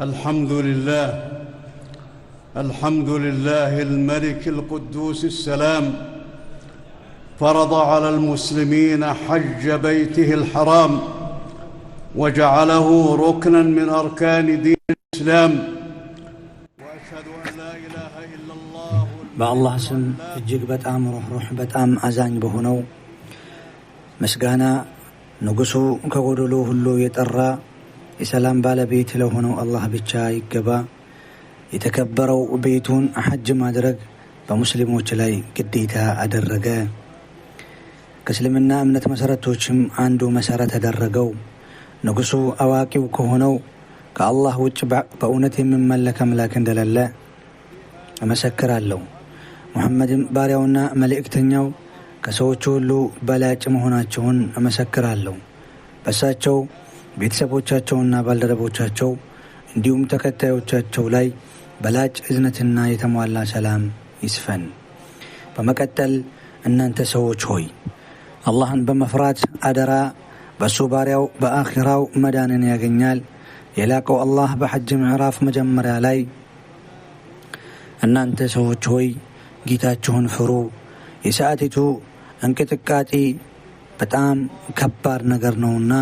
الحمد لله الملك القدوس السلام فرض على المسلمين حج بيته الحرام وجعله ركنا من أركان دين الإسلام وأشهد أن لا إله إلا الله بالله سم እጅግ በጣም ሩህ በጣም አዛኝ በሆነው መስጋና ንጉሱ ከጎደሎ ሁሉ የጠራ የሰላም ባለቤት ለሆነው አላህ ብቻ ይገባ። የተከበረው ቤቱን ሐጅ ማድረግ በሙስሊሞች ላይ ግዴታ አደረገ። ከእስልምና እምነት መሰረቶችም አንዱ መሰረት ያደረገው ንጉሱ አዋቂው ከሆነው ከአላህ ውጭ በእውነት የሚመለክ አምላክ እንደሌለ እመሰክራለሁ። ሙሐመድም ባሪያውና መልእክተኛው ከሰዎች ሁሉ በላጭ መሆናቸውን እመሰክራለሁ። በእሳቸው ቤተሰቦቻቸውና ባልደረቦቻቸው እንዲሁም ተከታዮቻቸው ላይ በላጭ እዝነትና የተሟላ ሰላም ይስፈን። በመቀጠል እናንተ ሰዎች ሆይ አላህን በመፍራት አደራ። በሱ ባሪያው በአኺራው መዳንን ያገኛል። የላቀው አላህ በሐጅ ምዕራፍ መጀመሪያ ላይ እናንተ ሰዎች ሆይ ጌታችሁን ፍሩ፣ የሰዓቲቱ እንቅጥቃጤ በጣም ከባድ ነገር ነውና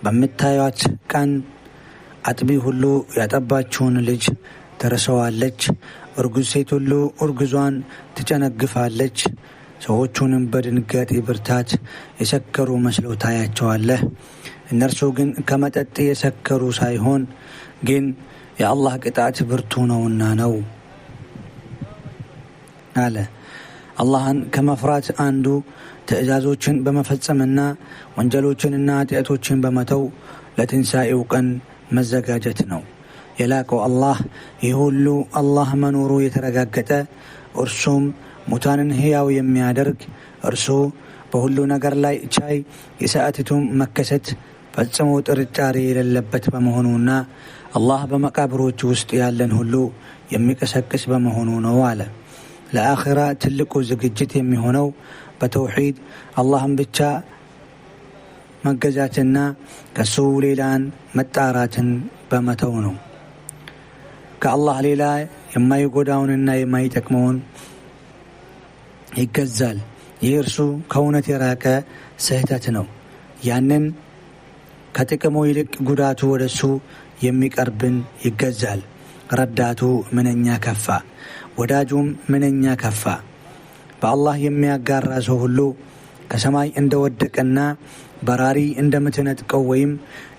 በምታዩት ቀን አጥቢ ሁሉ ያጠባችውን ልጅ ትረሳዋለች፣ እርጉዝ ሴት ሁሉ እርጉዟን ትጨነግፋለች። ሰዎቹንም በድንጋጤ ብርታት የሰከሩ መስለው ታያቸዋለህ። እነርሱ ግን ከመጠጥ የሰከሩ ሳይሆን ግን የአላህ ቅጣት ብርቱ ነውና ነው አለ። አላህን ከመፍራት አንዱ ትእዛዞችን በመፈጸምና ወንጀሎችንና ኃጢአቶችን በመተው ለትንሣኤው ቀን መዘጋጀት ነው። የላቀው አላህ ይህ ሁሉ አላህ መኖሩ የተረጋገጠ እርሱም ሙታንን ሕያው የሚያደርግ እርሱ በሁሉ ነገር ላይ ቻይ የሰዓቲቱም መከሰት ፈጽሞ ጥርጣሬ የሌለበት በመሆኑና አላህ በመቃብሮች ውስጥ ያለን ሁሉ የሚቀሰቅስ በመሆኑ ነው አለ። ለአኺራ ትልቁ ዝግጅት የሚሆነው በተውሂድ አላህን ብቻ መገዛትና ከሱ ሌላን መጣራትን በመተው ነው። ከአላህ ሌላ የማይጎዳውንና የማይጠቅመውን ይገዛል። ይህ እርሱ ከእውነት የራቀ ስህተት ነው። ያንን ከጥቅሙ ይልቅ ጉዳቱ ወደሱ የሚቀርብን ይገዛል። ረዳቱ ምንኛ ከፋ፣ ወዳጁም ምንኛ ከፋ። በአላህ የሚያጋራ ሰው ሁሉ ከሰማይ እንደወደቀና በራሪ እንደምትነጥቀው ወይም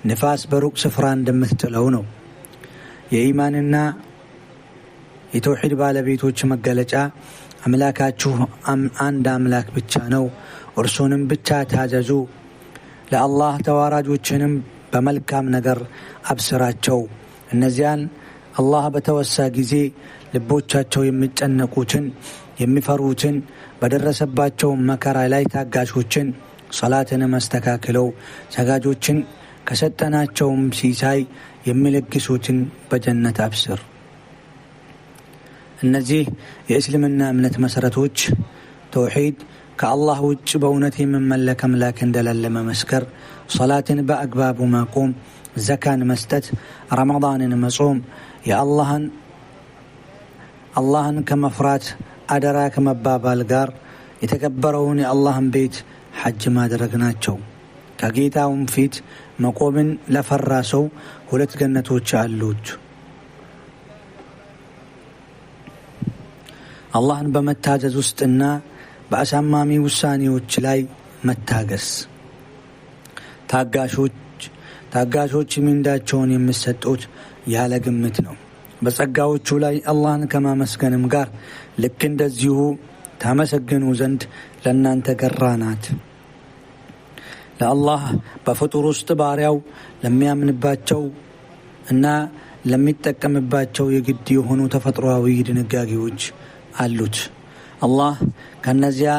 ንፋስ በሩቅ ስፍራ እንደምትጥለው ነው። የኢማንና የተውሂድ ባለቤቶች መገለጫ አምላካችሁ አንድ አምላክ ብቻ ነው፣ እርሱንም ብቻ ታዘዙ። ለአላህ ተዋራጆችንም በመልካም ነገር አብስራቸው። እነዚያን አላህ በተወሳ ጊዜ ልቦቻቸው የሚጨነቁትን የሚፈሩትን በደረሰባቸው መከራ ላይ ታጋሾችን ሰላትን መስተካክለው ሰጋጆችን ከሰጠናቸውም ሲሳይ የሚለግሱትን በጀነት አብስር። እነዚህ የእስልምና እምነት መሰረቶች ተውሂድ፣ ከአላህ ውጭ በእውነት የሚመለክ አምላክ እንደሌለ መመስከር፣ ሰላትን በአግባቡ ማቆም፣ ዘካን መስጠት፣ ረመዳንን መጾም፣ አላህን ከመፍራት አደራ ከመባባል ጋር የተከበረውን የአላህን ቤት ሐጅ ማድረግ ናቸው። ከጌታውም ፊት መቆምን ለፈራ ሰው 2 ገነቶች አሉት። አላህን በመታዘዝ ውስጥና በአሳማሚ ውሳኔዎች ላይ መታገስ። ታጋሾች ሚንዳቸውን የሚሰጡት ያለ ግምት ነው። በጸጋዎቹ ላይ አላህን ከማመስገንም ጋር ልክ እንደዚሁ ታመሰግኑ ዘንድ ለእናንተ ገራናት። ለአላህ በፍጡር ውስጥ ባሪያው ለሚያምንባቸው እና ለሚጠቀምባቸው የግድ የሆኑ ተፈጥሯዊ ድንጋጌዎች አሉት። አላህ ከነዚያ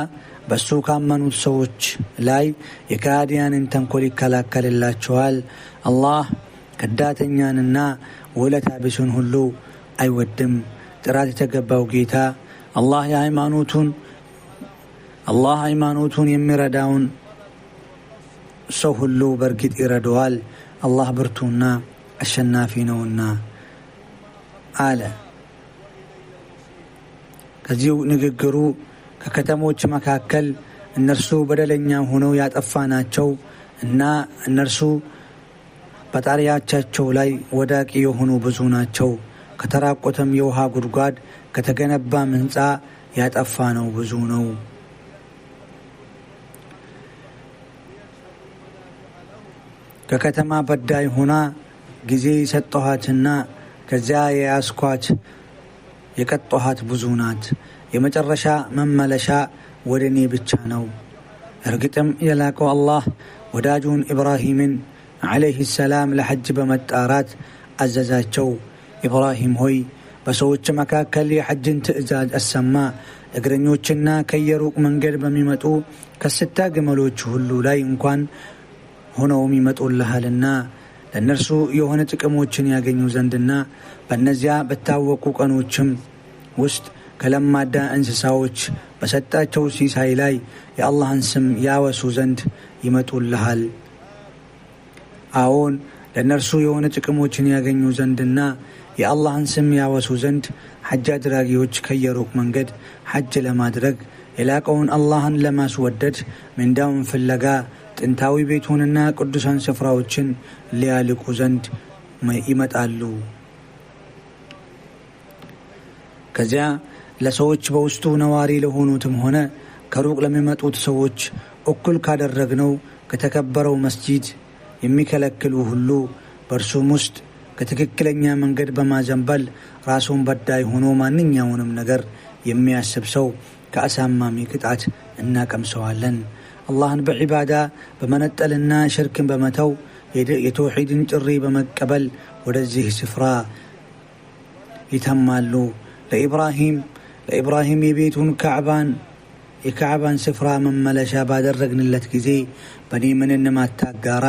በሱ ካመኑት ሰዎች ላይ የካዲያንን ተንኮል ይከላከልላቸዋል። አላህ ከዳተኛንና ወለታ ቢሱን ሁሉ አይወድም። ጥራት የተገባው ጌታ አላህ ሃይማኖቱን የሚረዳውን ሰው ሁሉ በርግጥ ይረዳዋል። አላህ ብርቱና አሸናፊ ነውና አለ። ከዚሁ ንግግሩ ከከተሞች መካከል እነርሱ በደለኛ ሆነው ያጠፋናቸው እና እነርሱ በጣሪያቸው ላይ ወዳቂ የሆኑ ብዙ ናቸው። ከተራቆተም የውሃ ጉድጓድ ከተገነባም ሕንፃ ያጠፋ ነው ብዙ ነው። ከከተማ በዳይ ሆና ጊዜ ሰጠኋትና ከዚያ የያዝኳት የቀጠኋት ብዙ ናት። የመጨረሻ መመለሻ ወደ እኔ ብቻ ነው። እርግጥም የላከው አላህ ወዳጁን ኢብራሂምን ዓለይሂ ሰላም ለሐጅ በመጣራት አዘዛቸው። ኢብራሂም ሆይ በሰዎች መካከል የሐጅን ትእዛዝ አሰማ። እግረኞችና ከየሩቅ መንገድ በሚመጡ ከስታ ግመሎች ሁሉ ላይ እንኳን ሆነውም ይመጡልሃልና ለእነርሱ የሆነ ጥቅሞችን ያገኙ ዘንድና በእነዚያ በታወቁ ቀኖችም ውስጥ ከለማዳ እንስሳዎች በሰጣቸው ሲሳይ ላይ የአላህን ስም ያወሱ ዘንድ ይመጡልሃል። አዎን ለእነርሱ የሆነ ጥቅሞችን ያገኙ ዘንድና የአላህን ስም ያወሱ ዘንድ ሐጅ አድራጊዎች ከየሩቅ መንገድ ሐጅ ለማድረግ የላቀውን አላህን ለማስወደድ ምንዳውን ፍለጋ ጥንታዊ ቤቱንና ቅዱሳን ስፍራዎችን ሊያልቁ ዘንድ ይመጣሉ። ከዚያ ለሰዎች በውስጡ ነዋሪ ለሆኑትም ሆነ ከሩቅ ለሚመጡት ሰዎች እኩል ካደረግነው ከተከበረው መስጂድ የሚከለክሉ ሁሉ በእርሱም ውስጥ ከትክክለኛ መንገድ በማዘንበል ራሱን በዳይ ሆኖ ማንኛውንም ነገር የሚያስብ ሰው ከአሳማሚ ቅጣት እናቀምሰዋለን። አላህን በዒባዳ በመነጠልና ሽርክን በመተው የተውሒድን ጥሪ በመቀበል ወደዚህ ስፍራ ይተማሉ። ለኢብራሂም የቤቱን የካዕባን ስፍራ መመለሻ ባደረግንለት ጊዜ በእኔ ምንም አታጋራ፣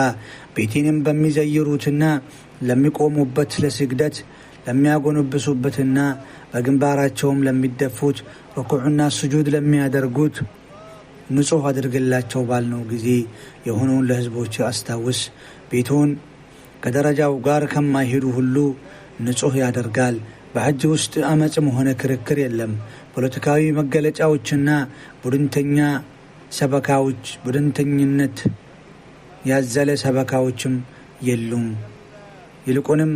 ቤቴንም በሚዘይሩትና ለሚቆሙበት ለስግደት ለሚያጎነብሱበትና በግንባራቸውም ለሚደፉት ርኩዕና ስጁድ ለሚያደርጉት ንጹሕ አድርግላቸው ባልነው ጊዜ የሆነውን ለሕዝቦች አስታውስ። ቤቱን ከደረጃው ጋር ከማይሄዱ ሁሉ ንጹሕ ያደርጋል። በሐጅ ውስጥ አመፅም ሆነ ክርክር የለም። ፖለቲካዊ መገለጫዎችና ቡድንተኝነት ያዘለ ሰበካዎችም የሉም። ይልቁንም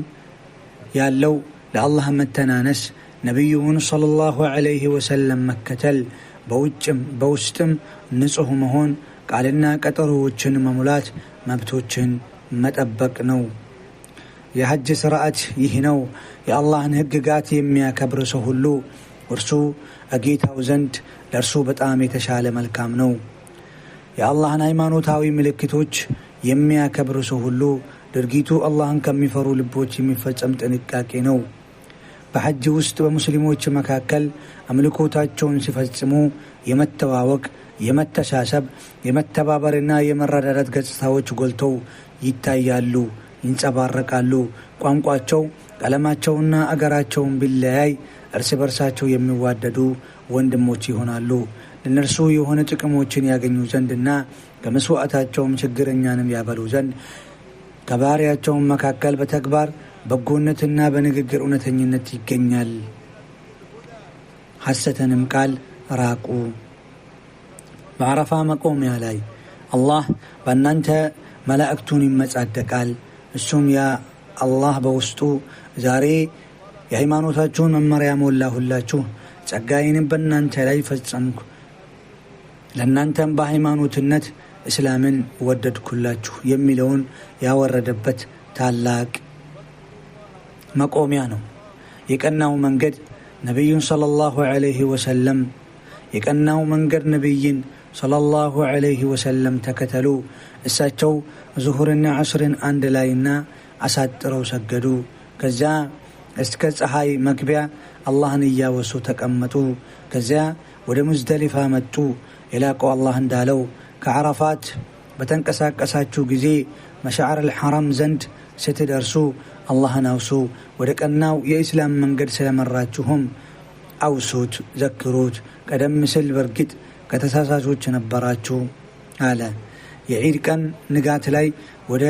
ያለው ለአላህ መተናነስ፣ ነቢዩን ሰለላሁ ዐለይሂ ወሰለም መከተል፣ በውስጥም ንጹሕ መሆን፣ ቃልና ቀጠሮዎችን መሙላት፣ መብቶችን መጠበቅ ነው። የሐጅ ሥርዓት ይህ ነው። የአላህን ሕግጋት የሚያከብር ሰው ሁሉ እርሱ እጌታው ዘንድ ለእርሱ በጣም የተሻለ መልካም ነው። የአላህን ሃይማኖታዊ ምልክቶች የሚያከብር ሰው ሁሉ ድርጊቱ አላህን ከሚፈሩ ልቦች የሚፈጸም ጥንቃቄ ነው። በሐጅ ውስጥ በሙስሊሞች መካከል አምልኮታቸውን ሲፈጽሙ የመተዋወቅ፣ የመተሳሰብ፣ የመተባበርና የመረዳዳት ገጽታዎች ጎልተው ይታያሉ፣ ይንጸባረቃሉ። ቋንቋቸው፣ ቀለማቸውና አገራቸውን ቢለያይ እርስ በርሳቸው የሚዋደዱ ወንድሞች ይሆናሉ። ለነርሱ የሆነ ጥቅሞችን ያገኙ ዘንድና ከመስዋዕታቸውም ችግረኛንም ያበሉ ዘንድ ከባሪያቸውም መካከል በተግባር በጎነትና በንግግር እውነተኝነት ይገኛል። ሐሰተንም ቃል ራቁ። በዓረፋ መቆሚያ ላይ አላህ በእናንተ መላእክቱን ይመጻደቃል። እሱም ያ አላህ በውስጡ ዛሬ የሃይማኖታችሁን መመሪያ ሞላሁላችሁ፣ ጸጋዬንም በእናንተ ላይ ፈጸምኩ፣ ለእናንተም በሃይማኖትነት እስላምን ወደድኩላችሁ የሚለውን ያወረደበት ታላቅ መቆሚያ ነው። የቀናው መንገድ ነቢዩን ሰለላሁ ዐለይሂ ወሰለም የቀናው መንገድ ነቢይን ሰለላሁ ዐለይሂ ወሰለም ተከተሉ። እሳቸው ዙሁርና ዐስርን አንድ ላይና አሳጥረው ሰገዱ። ከዚያ እስከ ፀሐይ መግቢያ አላህን እያወሱ ተቀመጡ። ከዚያ ወደ ሙዝደሊፋ መጡ። የላቀው አላህ እንዳለው ከዓረፋት በተንቀሳቀሳችሁ ጊዜ መሻዕር አልሐረም ዘንድ ስትደርሱ አላህን አውሱ። ወደ ቀናው የኢስላም መንገድ ስለመራችሁም አውሱት፣ ዘክሩት። ቀደም ሲል በርግጥ ከተሳሳቾች ነበራችሁ አለ። የዒድ ቀን ንጋት ላይ ወደ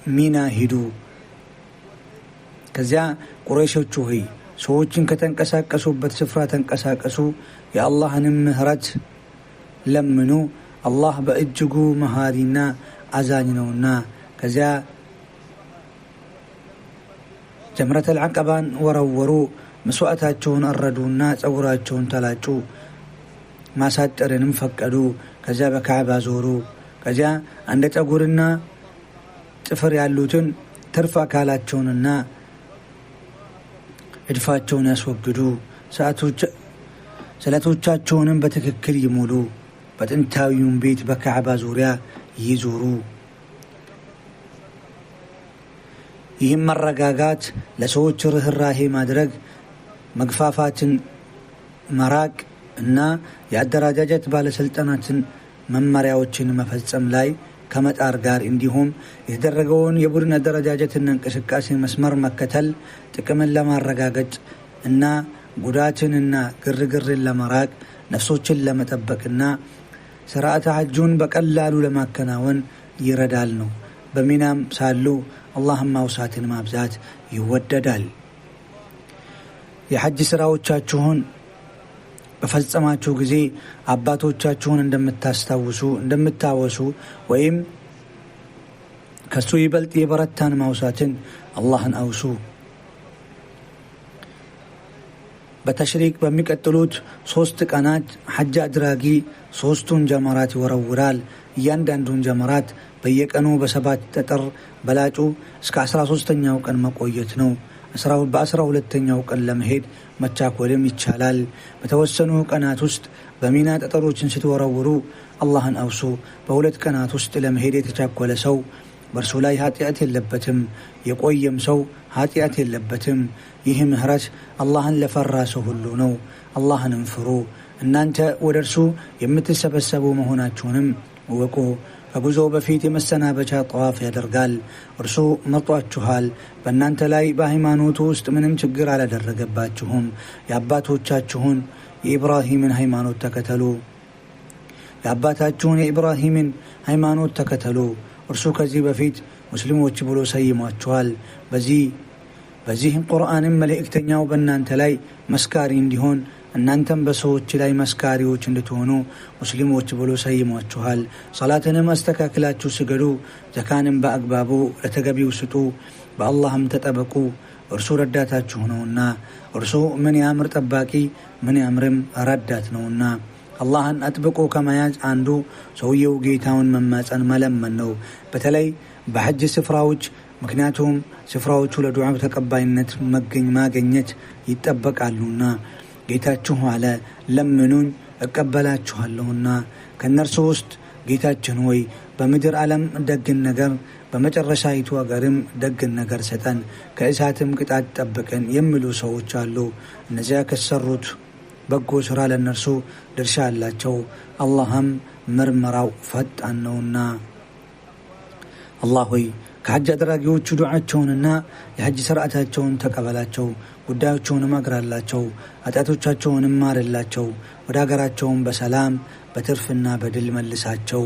ሚና ሂዱ። ከዚያ ቁረይሾቹ ሆይ ሰዎችን ከተንቀሳቀሱበት ስፍራ ተንቀሳቀሱ፣ የአላህንም ምህረት ለምኑ፣ አላህ በእጅጉ መሃሪና አዛኝ ነውና። ከዚያ ጀምረተል ዐቀባን ወረወሩ፣ መስዋዕታቸውን አረዱና ጸጉራቸውን ተላጩ፣ ማሳጠርንም ፈቀዱ። ከዚያ በካዕባ ዞሩ። ከዚያ እንደ ጸጉርና ጥፍር ያሉትን ትርፍ አካላቸውንና እድፋቸውን ያስወግዱ፣ ስለቶቻቸውንም በትክክል ይሙሉ፣ በጥንታዊውን ቤት በካዕባ ዙሪያ ይዞሩ። ይህም መረጋጋት፣ ለሰዎች ርህራሄ ማድረግ፣ መግፋፋትን መራቅ እና የአደረጃጀት ባለስልጣናትን መመሪያዎችን መፈጸም ላይ ከመጣር ጋር እንዲሁም የተደረገውን የቡድን አደረጃጀትና እንቅስቃሴ መስመር መከተል ጥቅምን ለማረጋገጥ እና ጉዳትንና ግርግርን ለመራቅ ነፍሶችን ለመጠበቅና ስርዓተ ሐጁን በቀላሉ ለማከናወን ይረዳል ነው። በሚናም ሳሉ አላህን ማውሳትን ማብዛት ይወደዳል። የሐጅ ስራዎቻችሁን በፈጸማችሁ ጊዜ አባቶቻችሁን እንደምታወሱ ወይም ከሱ ይበልጥ የበረታን ማውሳትን አላህን አውሱ። በተሽሪቅ በሚቀጥሉት 3 ቀናት ሐጅ አድራጊ 3ቱን ጀመራት ይወረውራል። እያንዳንዱን ጀመራት በየቀኑ በ7 ጠጠር በላጩ እስከ 13ኛው ቀን መቆየት ነው። በ12ኛው ቀን ለመሄድ መቻኮልም ይቻላል። በተወሰኑ ቀናት ውስጥ በሚና ጠጠሮችን ስትወረውሩ አላህን አውሱ። በ2 ቀናት ውስጥ ለመሄድ የተቻኮለ ሰው በእርሱ ላይ ኃጢአት የለበትም፣ የቆየም ሰው ኃጢአት የለበትም። ይህ ምህረት አላህን ለፈራ ሰው ሁሉ ነው። አላህንም ፍሩ። እናንተ ወደ እርሱ የምትሰበሰቡ መሆናችሁንም እወቁ። ከጉዞ በፊት የመሰናበቻ ጠዋፍ ያደርጋል። እርሱ መርጧችኋል። በእናንተ ላይ በሃይማኖቱ ውስጥ ምንም ችግር አላደረገባችሁም። የአባታችሁን የኢብራሂምን ሃይማኖት ተከተሉ። እርሱ ከዚህ በፊት ሙስሊሞች ብሎ ሰይሟችኋል። በዚህ ቁርአንም መልእክተኛው በእናንተ ላይ መስካሪ እንዲሆን እናንተም በሰዎች ላይ መስካሪዎች እንድትሆኑ ሙስሊሞች ብሎ ሰይሟችኋል። ሰላትንም አስተካክላችሁ ስገዱ፣ ዘካንም በአግባቡ ለተገቢው ስጡ፣ በአላህም ተጠበቁ፣ እርሱ ረዳታችሁ ነውና። እርሱ ምን ያምር ጠባቂ ምን ያምርም ረዳት ነውና። አላህን አጥብቆ ከመያዝ አንዱ ሰውየው ጌታውን መማጸን መለመን ነው፣ በተለይ በሐጅ ስፍራዎች። ምክንያቱም ስፍራዎቹ ለዱዓው ተቀባይነት ማግኘት ይጠበቃሉና። ጌታችሁ አለ ለምኑኝ እቀበላችኋለሁና። ከእነርሱ ውስጥ ጌታችን ሆይ በምድር ዓለም ደግን ነገር በመጨረሻይቱ አገርም ደግን ነገር ሰጠን፣ ከእሳትም ቅጣት ጠብቀን የሚሉ ሰዎች አሉ። እነዚያ ከሰሩት በጎ ሥራ ለእነርሱ ድርሻ አላቸው። አላህም ምርመራው ፈጣን ነውና። አላህ ሆይ ከሐጅ አድራጊዎቹ ዱዓቸውንና የሐጅ ሥርዓታቸውን ተቀበላቸው፣ ጉዳዮቸውንም አግራላቸው፣ ኃጢአቶቻቸውንም ማርላቸው፣ ወደ አገራቸውን በሰላም በትርፍና በድል መልሳቸው።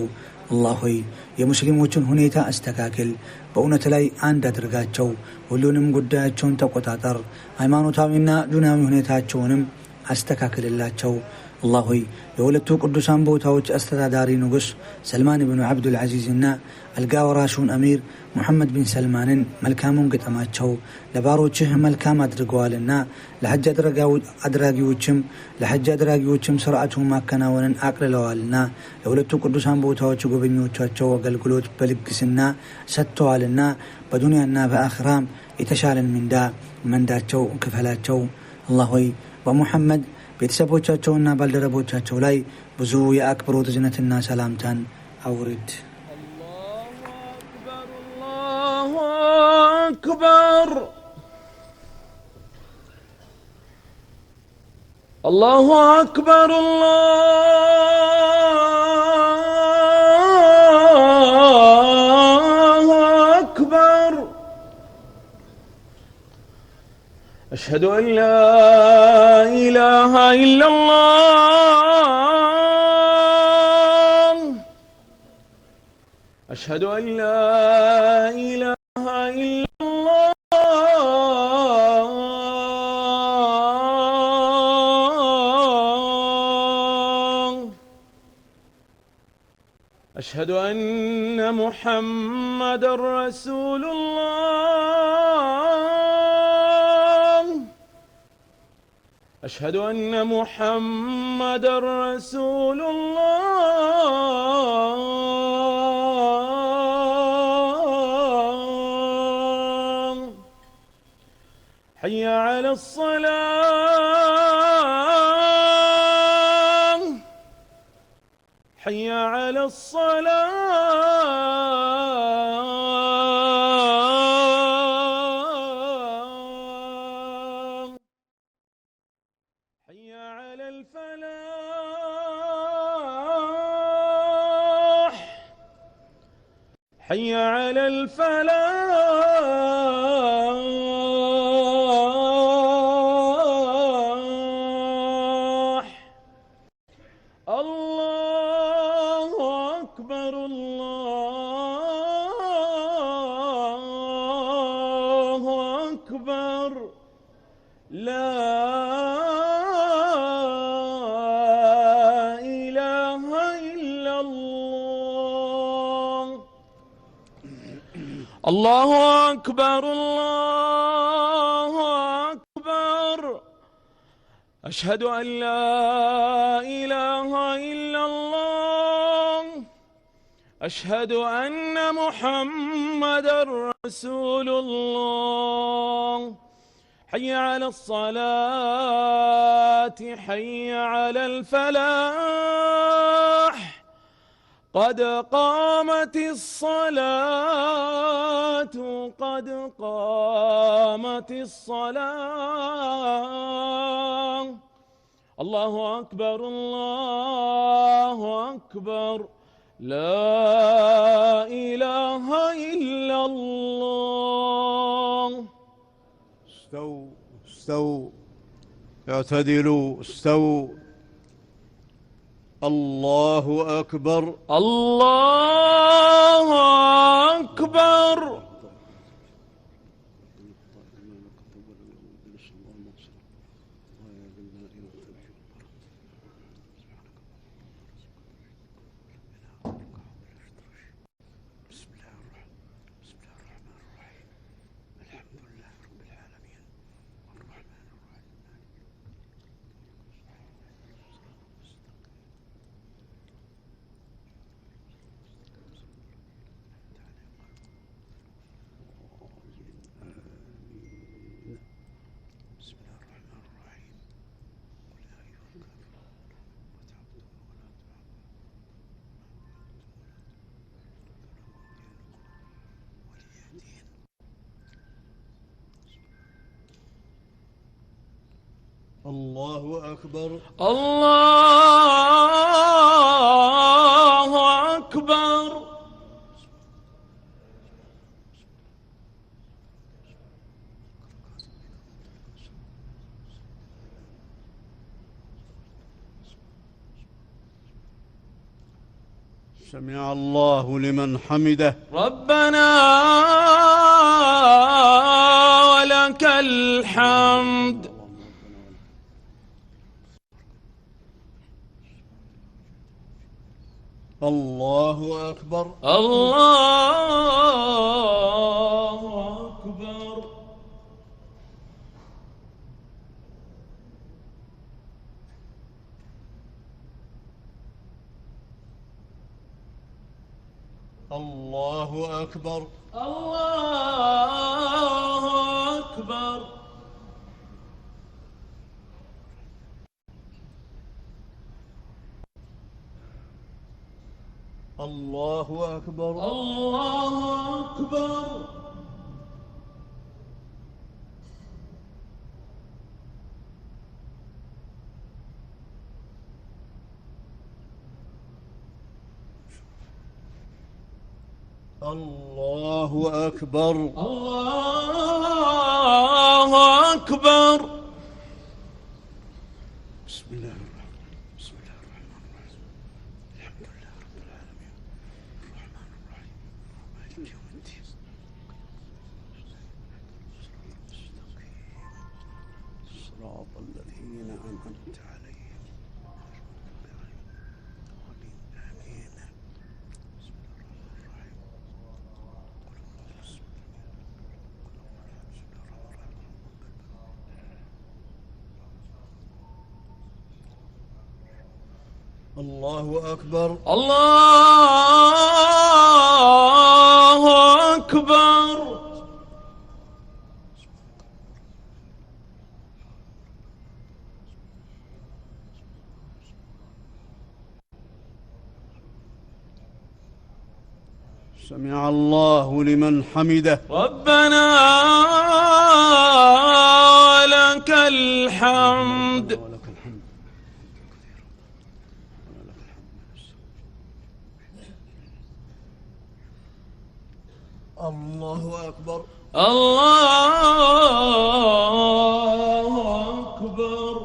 አላህ ሆይ የሙስሊሞችን ሁኔታ አስተካክል፣ በእውነት ላይ አንድ አድርጋቸው፣ ሁሉንም ጉዳያቸውን ተቆጣጠር፣ ሃይማኖታዊና ዱንያዊ ሁኔታቸውንም አስተካክልላቸው። አላህ ሆይ የሁለቱ ቅዱሳን ቦታዎች አስተዳዳሪ ንጉሥ ሰልማን ብኑ ዓብዱልዓዚዝና አልጋ ወራሹን አሚር ሙሐመድ ቢን ሰልማንን መልካሙን ግጠማቸው። ለባሮችህ መልካም አድርገዋልና ለሐጅ አድራጊዎችም ስርዓቱን ማከናወንን አቅልለዋልና ለሁለቱ ቅዱሳን ቦታዎች ጎበኞቻቸው አገልግሎት በልግስና ሰጥተዋልና በዱንያና በአኽራም የተሻለን መንዳቸው ክፈላቸው። አላህ ሆይ በሙሐመድ ቤተሰቦቻቸውና ባልደረቦቻቸው ላይ ብዙ የአክብሮት እዝነትና ሰላምታን አውርድ። አላሁ አክበር አላሁ አክበር أشهد أن لا إله إلا الله أشهد أن لا إله إلا الله أشهد أن محمد رسول الله. أشهد أن محمد رسول الله. حي على الصلاة. حي على الصلاة. حي على الفلاح. حي على الفلاح. الله أكبر الله أكبر. لا إله إلا الله. الله أكبر الله أكبر. أشهد أن لا إله إلا الله. أشهد أن محمدًا رسول الله. حي على الصلاة. حي على الفلاح. قد قامت الصلاة. قد قامت الصلاة. الله أكبر الله أكبر. لا إله إلا الله. استووا استووا، اعتدلوا، استووا. الله أكبر الله أكبر. الله أكبر الله أكبر. سمع الله لمن حمده. ربنا ولك الحمد. الله أكبر الله أكبر. الله أكبر الله أكبر. الله أكبر الله أكبر. الله أكبر الله أكبر. بسم الله الرحمن الرحيم. الحمد لله رب العالمين الرحمن الرحيم مالك يوم الدين. صراط الذين أنعمت عليهم. آمين. الله أكبر. الله أكبر. سمع الله لمن حمده. ربنا لك الحمد. ولك الحمد. الله أكبر. الله أكبر.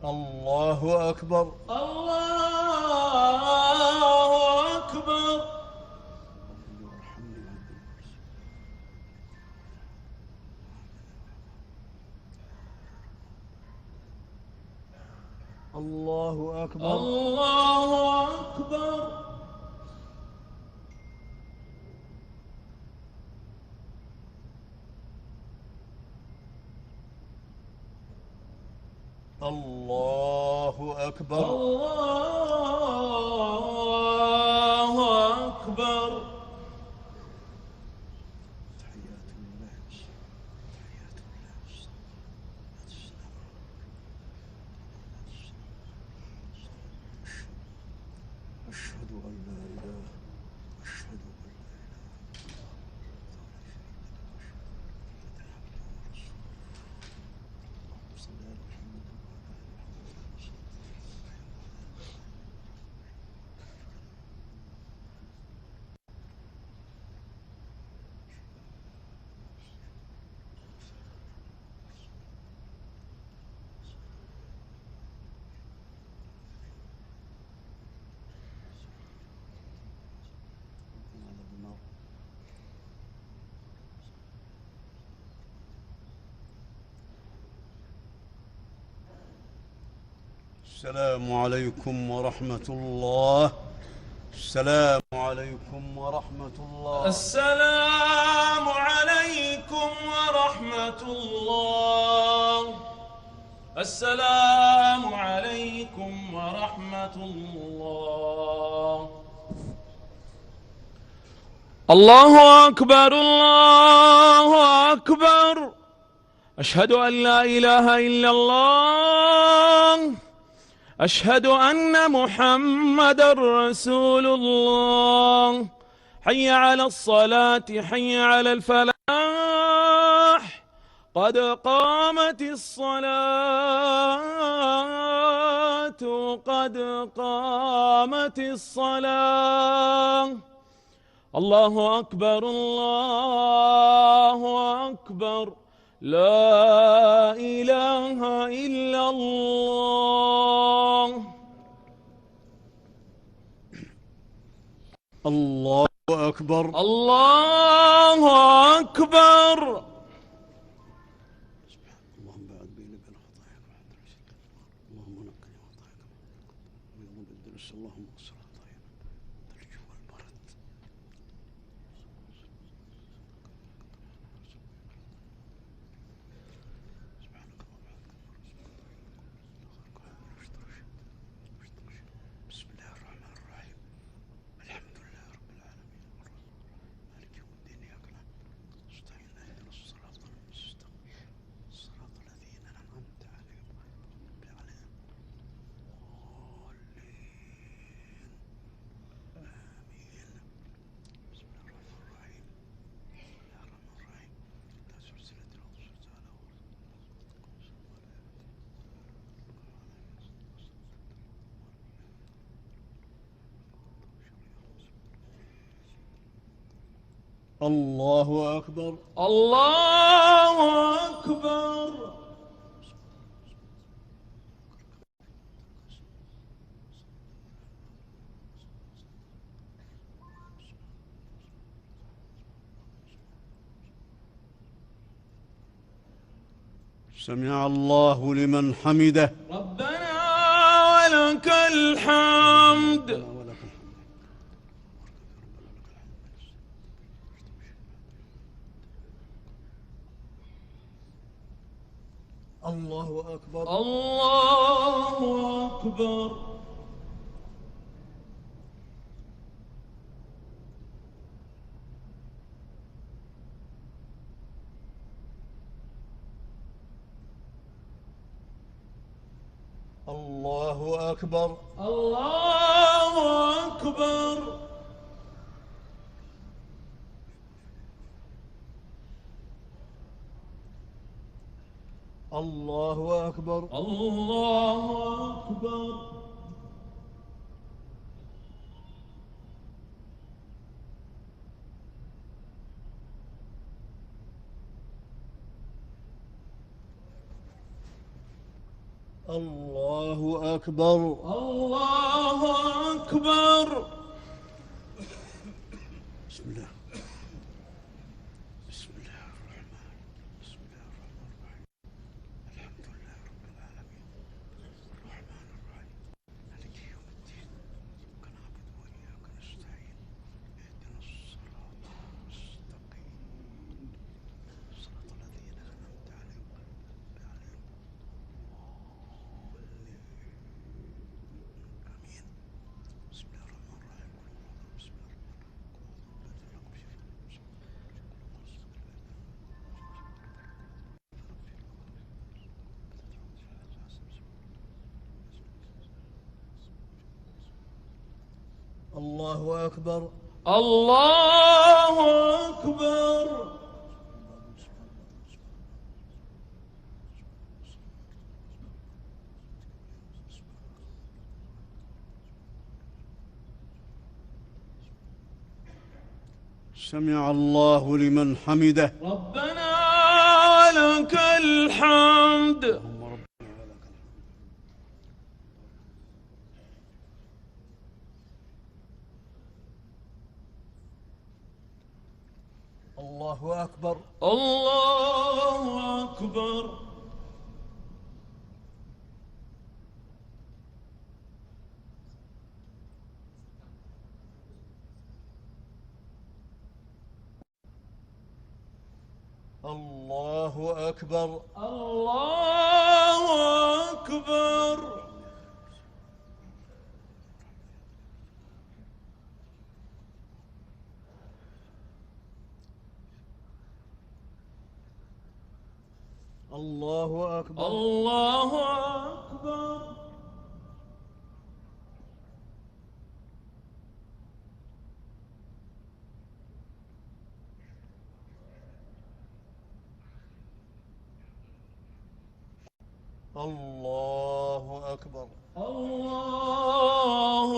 الله أكبر. الله أكبر. الله أكبر. الله أكبر. الله أكبر. الله أكبر. أشهد أن لا إله أشهد أن لا السلام عليكم ورحمة الله. السلام عليكم ورحمة الله. السلام عليكم ورحمة الله. السلام عليكم ورحمة الله. الله أكبر. الله أكبر. أشهد أن لا إله إلا الله. أشهد أن محمدًا رسول الله. حي على الصلاة حي على الفلاح. قد قامت الصلاة قد قامت الصلاة. الله أكبر. الله أكبر. لا إله إلا الله. الله أكبر. الله أكبر. اللهم بعد بيني وبين خطاياك اللهم نقني خطاياك ويوم بالدرس اللهم اغسل خطايانا الثلج والبرد. بسم الله الرحمن الرحيم. الحمد لله رب العالمين مالك يوم الدين إياك نعبد ونستعين اهدنا الصراط المستقيم صراط الذين أنعمت عليهم غير المغضوب عليهم الضالين آمين. بسم الله الرحمن الرحيم. بسم الله الرحمن الرحيم. لا سلسلة الأرض سلسلة الله أكبر. الله أكبر. سمع الله لمن حمده. ربنا ولك الحمد. الله أكبر. الله أكبر. الله أكبر. الله أكبر. الله أكبر. الله أكبر. الله أكبر. الله أكبر. بسم الله. بسم الله الرحمن. بسم الله الرحمن الرحيم. الحمد لله رب العالمين الرحمن الرحيم مالك يوم الدين إياك نعبد وإياك نستعين اهدنا الصراط المستقيم صراط الذين أنعمت عليهم آمين. بسم الله الرحمن الرحيم. بسم الله الله أكبر. الله أكبر. سمع الله لمن حمده. ربنا ولك الحمد. الله أكبر. الله أكبر. الله أكبر. الله أكبر. الله أكبر. الله أكبر. الله أكبر. الله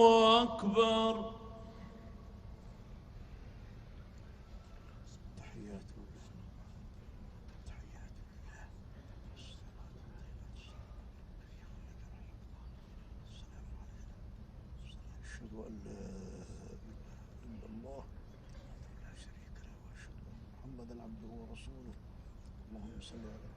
أكبر. تحيات الله. تحيات الله. أشهد أن لا إله إلا الله لا شريك له وأشهد أن محمدا عبده ورسوله. اللهم صل على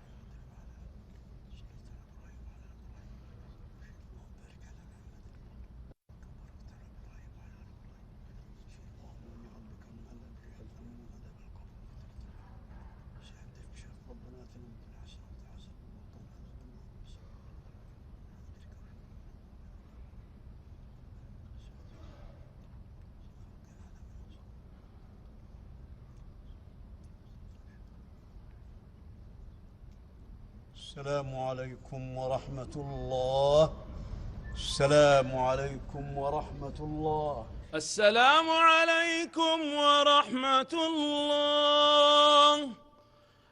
السلام عليكم ورحمة الله. السلام عليكم ورحمة الله. السلام عليكم ورحمة الله.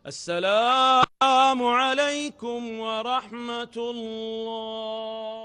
السلام عليكم ورحمة الله.